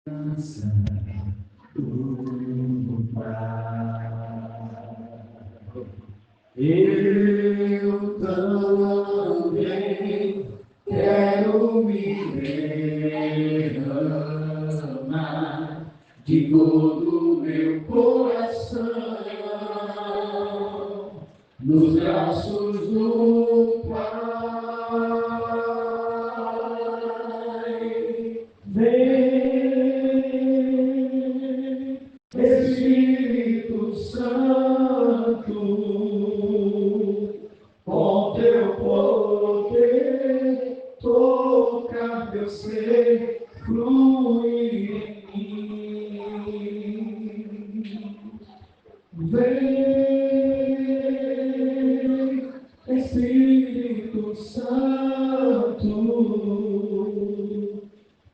Eu também quero me derramar de todo o meu coração nos braços do Pai. Vem, Espírito Santo, com teu poder, tocar meu ser, fluir em mim. Vem, Espírito Santo,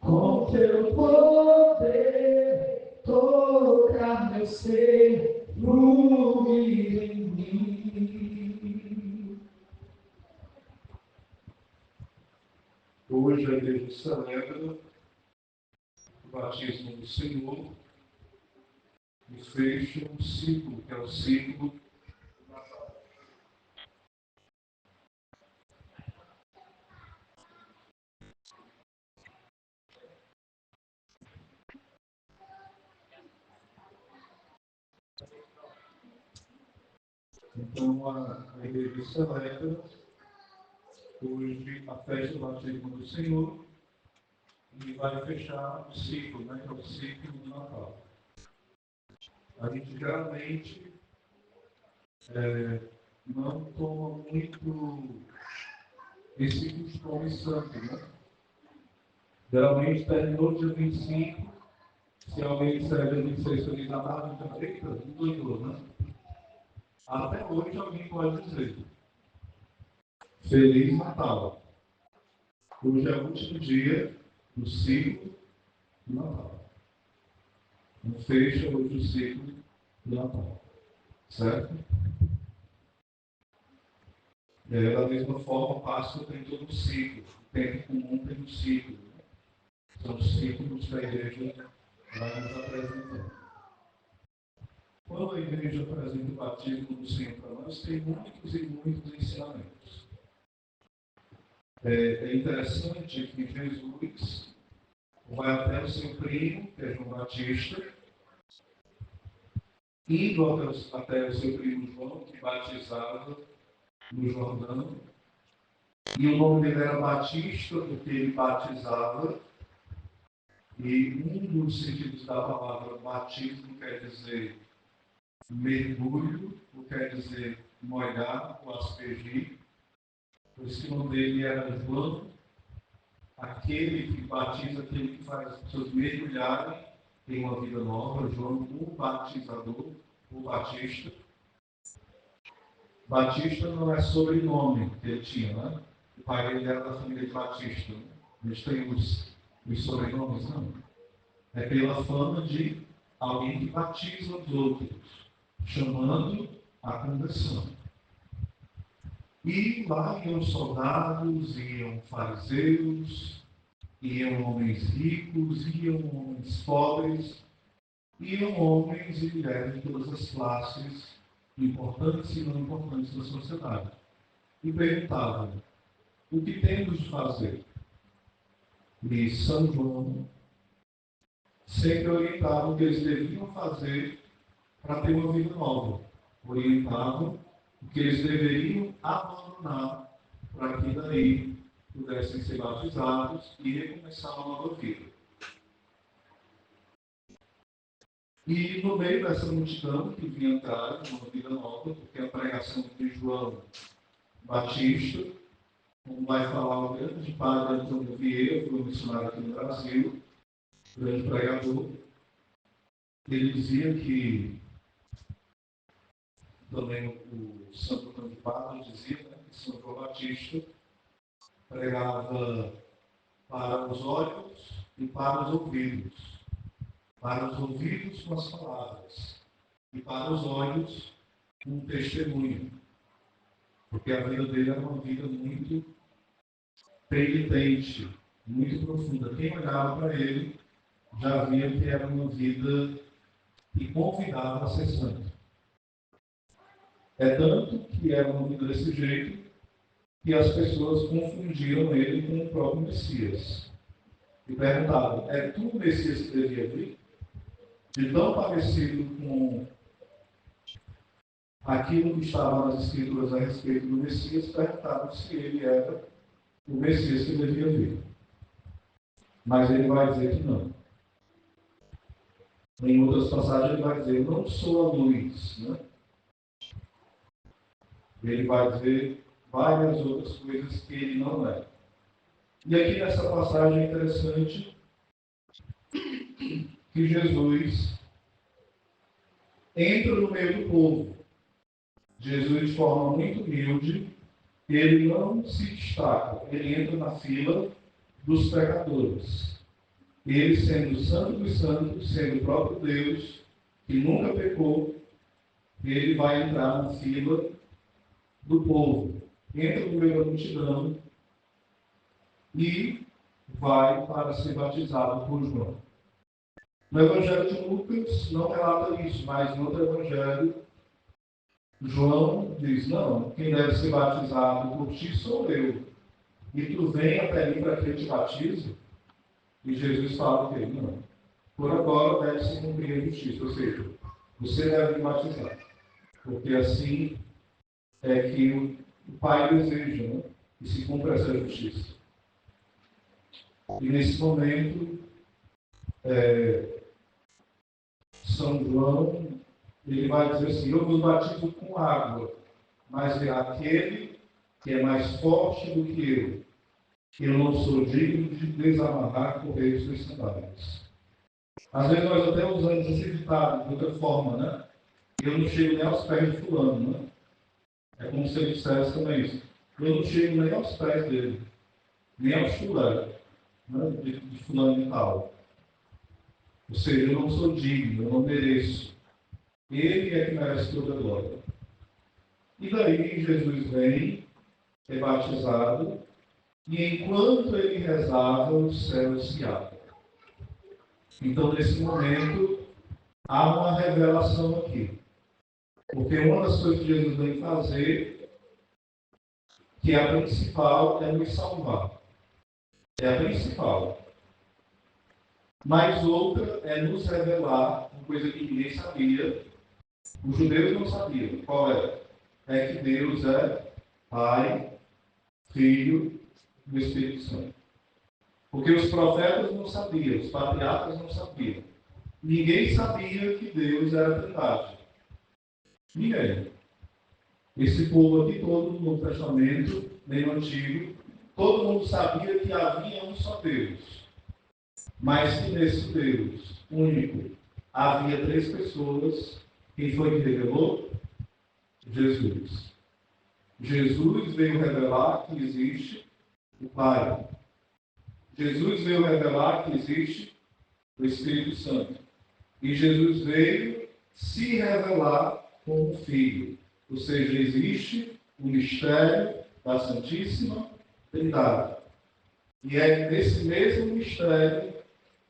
com teu poder, tocar meu ser, fluir em mim. Hoje a igreja celebra o batismo do Senhor e fecha um ciclo, que é o ciclo do Natal. Então a igreja celebra hoje a festa do batismo do Senhor e vai fechar o ciclo, que é o ciclo do Natal. A gente geralmente não toma muito esse costume santo, Geralmente terminou o dia 25, se alguém disser dia 26 feliz Natal, a gente já eita, não doidou, Até hoje alguém pode dizer Feliz Natal. Hoje é o último dia do ciclo do Natal. Não fecha hoje o ciclo do Natal. Certo? Da mesma forma, a Páscoa tem todo um ciclo. O tempo comum tem um ciclo. São os ciclos que a igreja vai nos apresentando. Quando a igreja apresenta o batismo do Senhor para nós, tem muitos e muitos ensinamentos. É interessante que Jesus vai até o seu primo, que é João Batista, indo até o seu primo João, que batizava no Jordão, e o nome dele era Batista, porque ele batizava, e um dos sentidos da palavra batismo quer dizer mergulho, ou quer dizer molhar ou aspergir. Por isso que o nome dele era João, aquele que batiza, aquele que faz as pessoas mergulharem em uma vida nova. João, o batizador, o Batista. Batista não é sobrenome que ele tinha, O pai dele era da família de Batista. Eles têm os sobrenomes, não. É pela fama de alguém que batiza os outros, chamando a conversão. E lá iam soldados, iam fariseus, iam homens ricos, iam homens pobres, iam homens e mulheres de todas as classes, importantes e não importantes da sociedade. E perguntavam, o que temos de fazer? E São João sempre orientava o que eles deviam fazer para ter uma vida nova. Orientavam o que eles deveriam abandonar para que daí pudessem ser batizados e recomeçar uma nova vida. E no meio dessa multidão que vinha atrás de uma vida nova, porque a pregação de João Batista, como vai falar o grande padre Antônio Vieira, que foi missionário aqui no Brasil, grande pregador, ele dizia que, também o Santo Antônio Padre dizia, que São João Batista pregava para os olhos e para os ouvidos. Para os ouvidos com as palavras e para os olhos com um testemunho. Porque a vida dele era uma vida muito penitente, muito profunda. Quem olhava para ele já viam que era uma vida que convidava a ser santo. É tanto que era uma vida desse jeito que as pessoas confundiram ele com o próprio Messias. E perguntavam, é tu o Messias que devia vir? De tão parecido com aquilo que estava nas Escrituras a respeito do Messias, perguntavam se ele era o Messias que devia vir. Mas ele vai dizer que não. Em outras passagens ele vai dizer, eu não sou a luz. Né? Ele vai dizer várias outras coisas que ele não é. E aqui nessa passagem é interessante que Jesus entra no meio do povo. Jesus, de forma muito humilde, ele não se destaca, ele entra na fila dos pecadores. Ele, sendo o santo dos santos, sendo o próprio Deus, que nunca pecou, ele vai entrar na fila do povo. Entra no meio da multidão e vai para ser batizado por João. No Evangelho de Lucas não relata isso, mas no outro Evangelho, João diz, não, quem deve ser batizado por ti sou eu. E tu vem até mim para que eu te batize? E Jesus fala que ele não. Por agora deve se cumprir a justiça, ou seja, você deve me batizar. Porque assim é que o Pai deseja, né? Que se cumpra essa justiça. E nesse momento, São João, ele vai dizer assim, eu vos batizo com água, mas virá aquele que é mais forte do que eu não sou digno de desamarrar correios dos sandálios. Às vezes nós até usamos esse ditado de outra forma, né? Eu não chego nem aos pés de fulano, né? É como se ele dissesse também isso. Eu não chego nem aos pés dele, nem aos fulano, né? de fulano e tal. Ou seja, eu não sou digno, eu não mereço. Ele é que merece toda a glória. E daí Jesus vem, é batizado, e enquanto ele rezava, o céu se abre. Então, nesse momento, há uma revelação aqui. Porque uma das coisas que Jesus vem fazer, que é a principal, é nos salvar. É a principal. Mas outra é nos revelar uma coisa que ninguém sabia. Os judeus não sabiam. Qual é? É que Deus é Pai, Filho e Espírito Santo. Porque os profetas não sabiam, os patriarcas não sabiam. Ninguém sabia que Deus era Trindade. Ninguém. Esse povo aqui todo no Novo Testamento, nem no Antigo, todo mundo sabia que havia um só Deus. Mas que nesse Deus único havia três pessoas. Quem foi que revelou? Jesus. Jesus veio revelar que existe o Pai. Jesus veio revelar que existe o Espírito Santo. E Jesus veio se revelar como Filho. Ou seja, existe o mistério da Santíssima Trindade. E é nesse mesmo mistério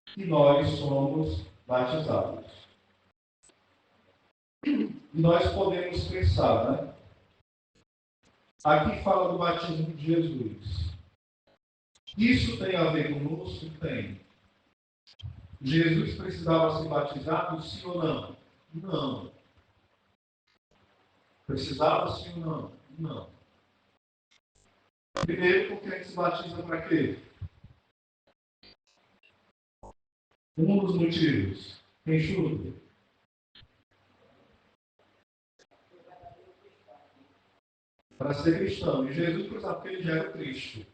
que nós somos batizados. E nós podemos pensar, né? Aqui fala do batismo de Jesus. Isso tem a ver conosco? Tem. Jesus precisava ser batizado, sim ou não? Não. Precisava sim ou não? Não. Primeiro, porque a gente se batiza para quê? Um dos motivos. Quem chuta? Para ser cristão. E Jesus precisava porque ele já era Cristo.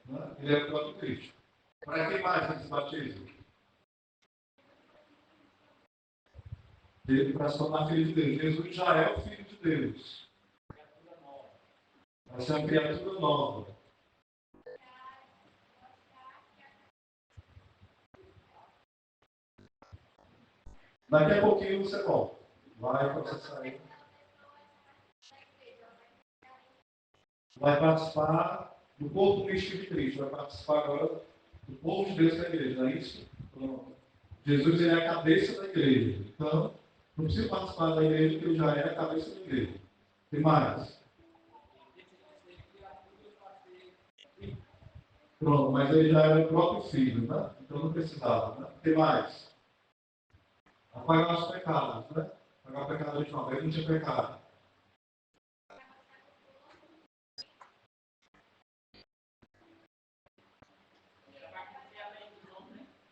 Né? Ele era o próprio Cristo. Para que mais ele se batiza? Para se tornar filho de Deus. Jesus já é o Filho de Deus. Vai ser uma criatura nova. Daqui a pouquinho você volta. Vai processar aí. Vai participar do corpo místico de Cristo. Vai participar agora O povo de Deus é a igreja, não é isso? Pronto. Jesus ele é a cabeça da igreja. Então, não precisa participar da igreja, porque ele já é a cabeça da igreja. Tem mais? Pronto, mas ele já era o próprio filho, né? Então não precisava, né? Tem mais? Apagar os pecados, né? Apagar o pecado de uma vez, não tinha pecado.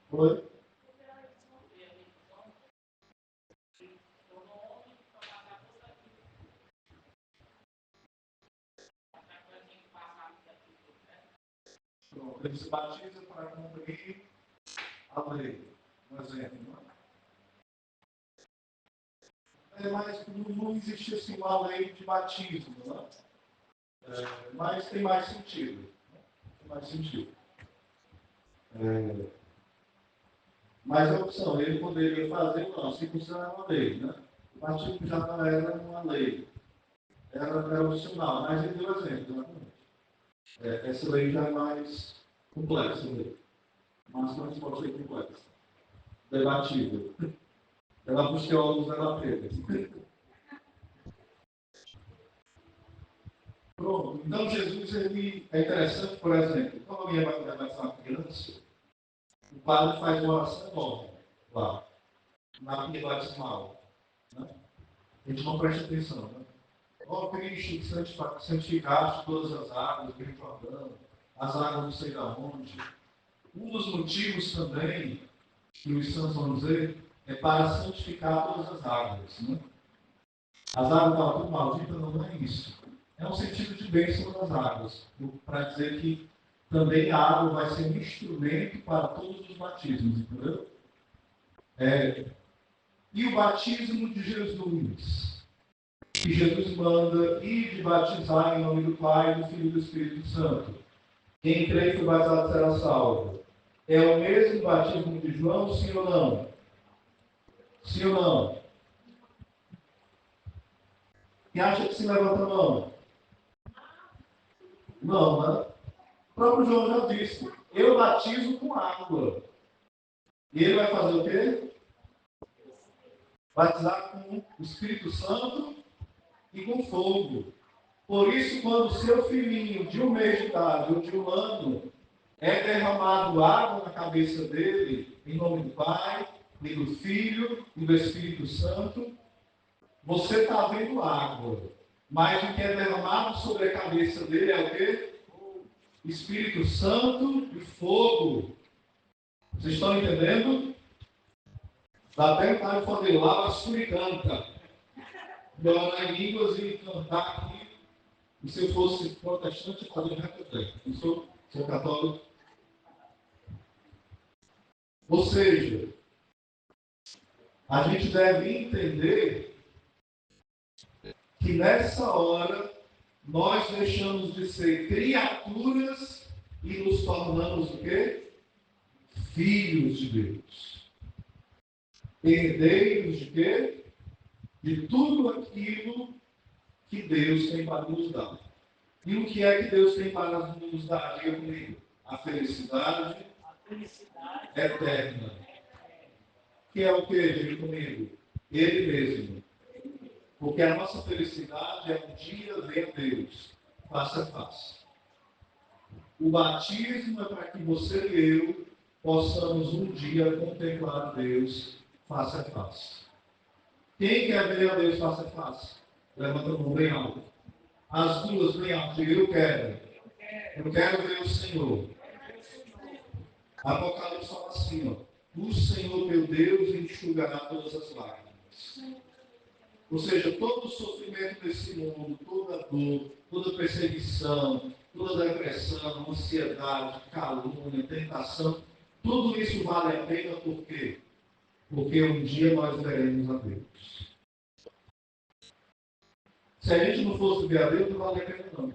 Foi? Pronto, ele se batiza para cumprir a lei. Um exemplo, não é? Mas não existe assim uma lei de batismo, né? Mas tem mais sentido. Né? Tem mais sentido. Mas a opção, ele poderia fazer, não, se considerar uma lei, né? O batismo já não era uma lei, era opcional, mas ele deu exemplo, exatamente. Essa lei já é mais complexa, né? Mas não pode ser complexa. Debatível. Ela para os teólogos debater. Pronto. Então Jesus ele é interessante, por exemplo, quando alguém vai batizar uma criança, o padre faz uma oração enorme lá, na pia batismal. Né? A gente não presta atenção. Né? Ó Cristo, santificaste todas as águas do Rio Jordão, as águas não sei da onde. Um dos motivos também que os santos vão dizer é para santificar todas as águas. Né? As águas estavam tudo malditas, não é isso. É um sentido de bênção das águas, para dizer que também a água vai ser um instrumento para todos os batismos, entendeu? E o batismo de Jesus, que Jesus manda ir de batizar em nome do Pai, do Filho e do Espírito Santo. Quem crê e foi batizado será salvo. É o mesmo batismo de João, sim ou não? Sim ou não? Quem acha que se levanta a mão? Não, né? O próprio João já disse, eu batizo com água. E ele vai fazer o quê? Batizar com o Espírito Santo e com fogo. Por isso, quando o seu filhinho de 1 mês de idade ou de 1 ano é derramado água na cabeça dele, em nome do Pai, e do Filho e do Espírito Santo, você está vendo água. Mas o que é derramado sobre a cabeça dele é o quê? Espírito Santo e fogo. Vocês estão entendendo? Dá até vontade de fazer lava suricanta. Orar em línguas e cantar aqui. E se eu fosse protestante, eu faria também. Eu sou católico. Ou seja, a gente deve entender que nessa hora nós deixamos de ser criaturas e nos tornamos o quê? Filhos de Deus. Herdeiros de quê? De tudo aquilo que Deus tem para nos dar. E o que é que Deus tem para nos dar? Diga comigo. A felicidade eterna. Que é o que? Diga comigo. Ele mesmo. Porque a nossa felicidade é um dia ver Deus face a face. O batismo é para que você e eu possamos um dia contemplar Deus face a face. Quem quer ver a Deus face a face? Levanta a mão bem alto. As duas bem alto. Diga, eu quero. Eu quero ver o Senhor. Apocalipse fala assim, ó. O Senhor teu Deus enxugará todas as lágrimas. Ou seja, todo o sofrimento desse mundo, toda dor, toda perseguição, toda depressão, ansiedade, calúnia, tentação, tudo isso vale a pena por quê? Porque um dia nós veremos a Deus. Se a gente não fosse ver a Deus, não vale a pena não.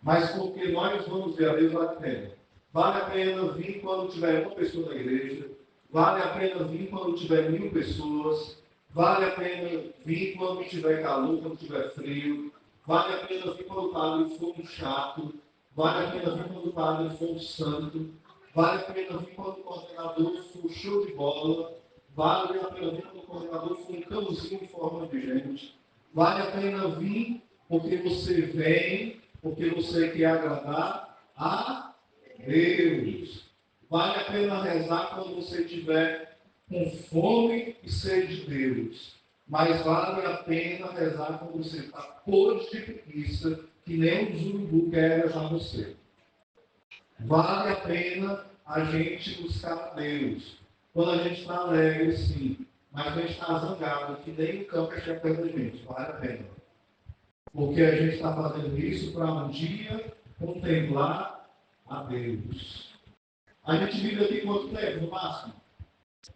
Mas porque nós vamos ver a Deus, vale a pena. Vale a pena vir quando tiver uma pessoa na igreja, vale a pena vir quando tiver 1000 pessoas, vale a pena vir quando tiver calor, quando tiver frio, vale a pena vir quando o padre for um chato, vale a pena vir quando o padre for um santo, Vale a pena vir quando o coordenador for show de bola. Vale a pena vir quando o coordenador for um cãozinho em forma de gente. Vale a pena vir porque você vem, porque você quer agradar a Deus. Vale a pena rezar quando você estiver com fome e sede de Deus. Mas vale a pena rezar quando você está podre de preguiça, que nem um urubu quer rezar você. Vale a pena a gente buscar a Deus. Quando a gente está alegre, sim. Mas a gente está zangado, que nem o campo é perto da gente. Vale a pena. Porque a gente está fazendo isso para um dia contemplar a Deus. A gente vive aqui quanto tempo, no máximo?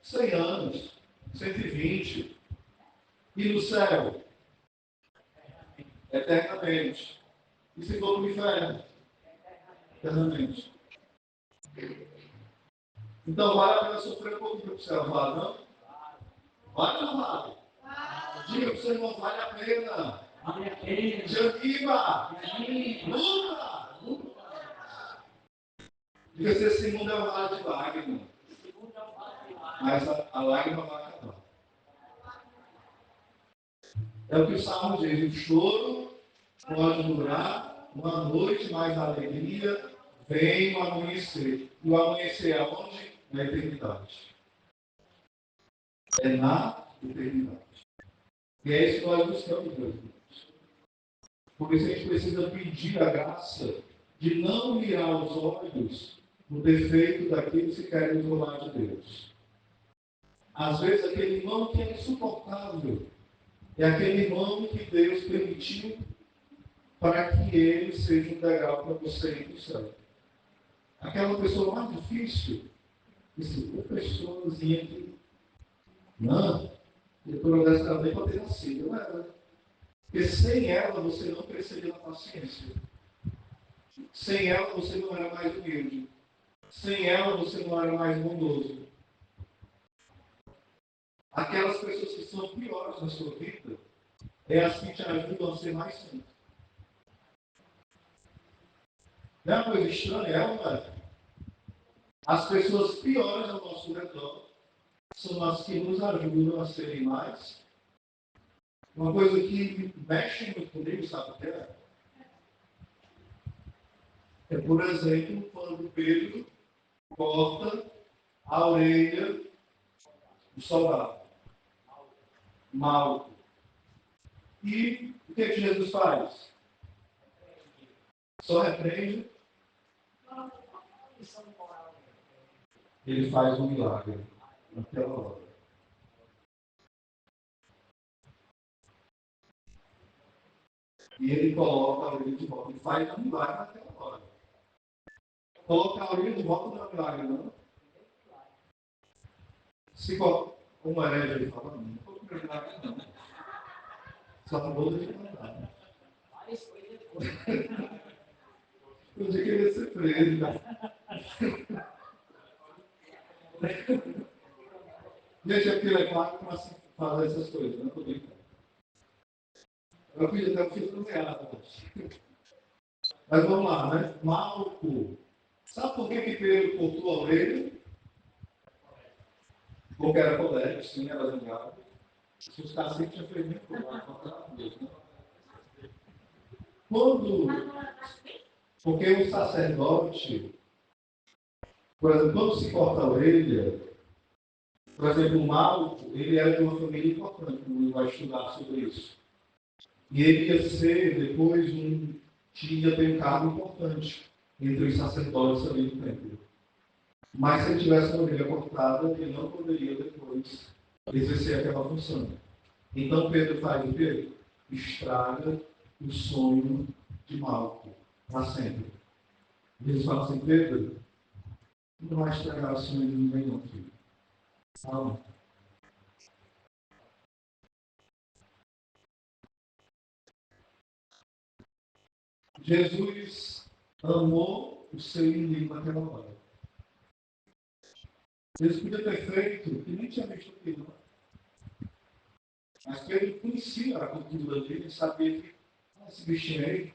100 anos, 120. E no céu? Eternamente. E se for no inferno? Eternamente. Então vale a pena sofrer um pouquinho para o céu, vale não? Vale ou não vale? Diga para o seu irmão, vale a pena. Vale a pena. Te anima. Luta. Diga se esse mundo é um vale de lágrimas. Mas a lágrima vai acabar. É o que o Salmo diz, o choro pode durar uma noite, mas a alegria vem o amanhecer. E o amanhecer é onde? Na eternidade. É na eternidade. E é isso que nós buscamos, meus irmãos. Por isso a gente precisa pedir a graça de não virar os olhos no defeito daqueles que querem isolar de Deus. Às vezes aquele irmão que é insuportável é aquele irmão que Deus permitiu para que ele seja um degrau para você ir para o céu. Aquela pessoa mais difícil, esse pessoazinha que não, depois dessa vez para ter nascido, não era. Porque sem ela você não cresceria na paciência. Sem ela você não era mais humilde. Sem ela você não era mais bondoso. Aquelas pessoas que são piores na sua vida, é as que te ajudam a ser mais santo. Não é uma coisa estranha, é uma. As pessoas piores ao nosso redor são as que nos ajudam a serem mais. Uma coisa que mexe muito comigo, sabe o que é? É, por exemplo, quando Pedro corta a orelha do soldado, Malco. E o que Jesus faz? Só repreende. Ele faz um milagre naquela hora. E ele coloca a orelha de volta. Ele faz um milagre naquela hora. Colocar a orelha de volta não é um milagre, não. Se uma herege ele fala, não estou com milagre, não. Só não vou deixar nada. Eu já queria ser preso. Gente, aqui é claro para fazer essas coisas, não estou brincando. Eu fiz até o filho nomeado. Mas vamos lá, né? Malco. Sabe por que Pedro cortou a orelha? Porque era colérico, sim, era zangado. Se os caciques tinham feito muito problema contra Deus, né? Porque o sacerdote, por exemplo, quando se corta a orelha, por exemplo, o Malco, ele era de uma família importante, não vai estudar sobre isso. E ele ia ser, depois, tinha ter um cargo importante entre os sacerdotes ali do templo. Mas se ele tivesse uma orelha cortada, ele não poderia depois exercer aquela função. Então Pedro faz o quê? Estraga o sonho de Malco para sempre. Jesus fala assim, Pedro, não vai estragar o sonho de ninguém não, filho. Calma. Jesus amou o seu inimigo naquela hora. Jesus podia ter feito, que nem tinha visto aquilo, não. Mas Pedro conhecia a cultura dele, sabia que esse bichinho aí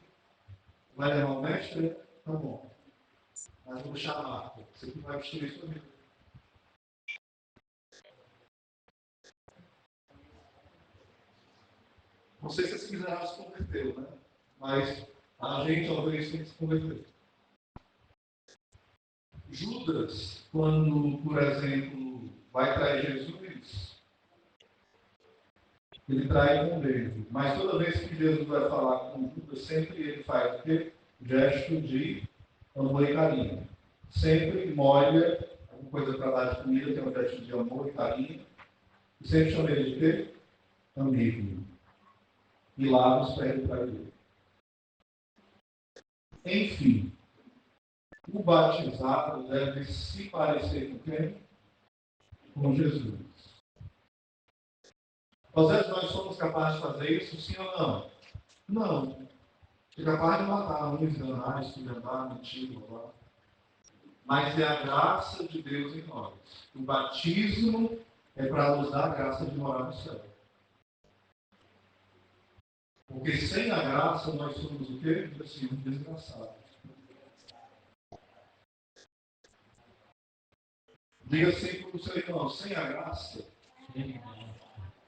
vai levar o mestre, tá bom. mas vou deixar a marca. Isso aqui vai destruir sua vida. Não sei se esse miserável se converteu, né? Mas a gente talvez tenha que se converter. Judas, quando, por exemplo, vai trair Jesus, ele trai com beijo. Mas toda vez que Jesus vai falar com Judas, sempre ele faz o quê? Gesto de amor e carinho. Sempre molha alguma coisa para dar de comida, tem um gesto de amor e carinho. E sempre chama ele de quê? Amigo. E lava os pés do traidor. Enfim, o batizado deve se parecer com quem? Com Jesus. Às vezes nós somos capazes de fazer isso, sim ou não? Não. É capaz de matar, enganar, esculhambar, mentir, roubar. Mas é a graça de Deus em nós. O batismo é para nos dar a graça de morar no céu. Porque sem a graça nós somos o quê? Assim, desgraçados. Diga assim para o seu irmão, sem a graça,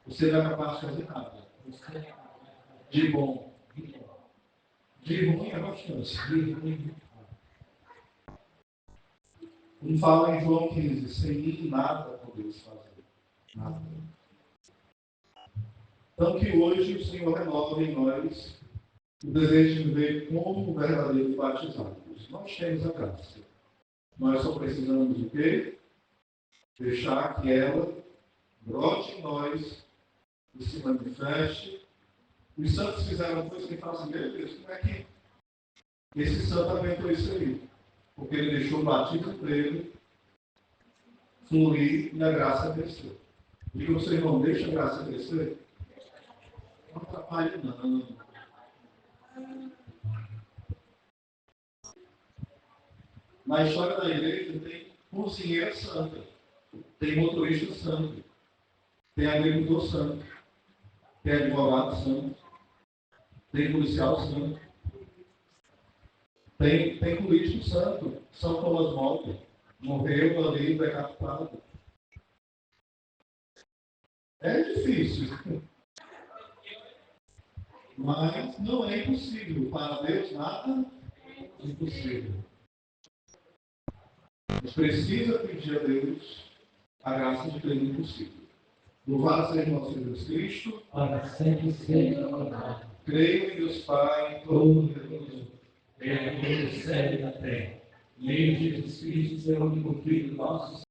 você não é capaz de fazer nada. De bom. De ruim é bastante. Como fala em João 15, sem mim nada podeis fazer. Nada. Então que hoje o Senhor renova em nós o desejo de viver como verdadeiros batizados. Nós temos a graça. Nós só precisamos do quê? Deixar que ela brote em nós e se manifeste. Os santos fizeram uma coisa que fala assim, meu Deus, como é que esse santo aguentou isso aí? Porque ele deixou o batismo dele fluir e a graça crescer. Diga ao seu irmão, deixa a graça crescer. Não atrapalhe não. Na história da igreja tem cozinheira santa, tem motorista santo, tem agricultor santo, tem advogado santo, tem policial santo, tem político santo. São Thomas More morreu ali decapitado. É difícil, mas não é impossível. Para Deus nada é impossível. A gente precisa pedir a Deus a graça de crer no impossível. Louvado seja nosso Jesus Cristo. Para sempre seja louvado. Creio em Deus Pai, Todo-Poderoso, Criador do céu e da terra. E em Jesus Cristo, seu único Filho, nosso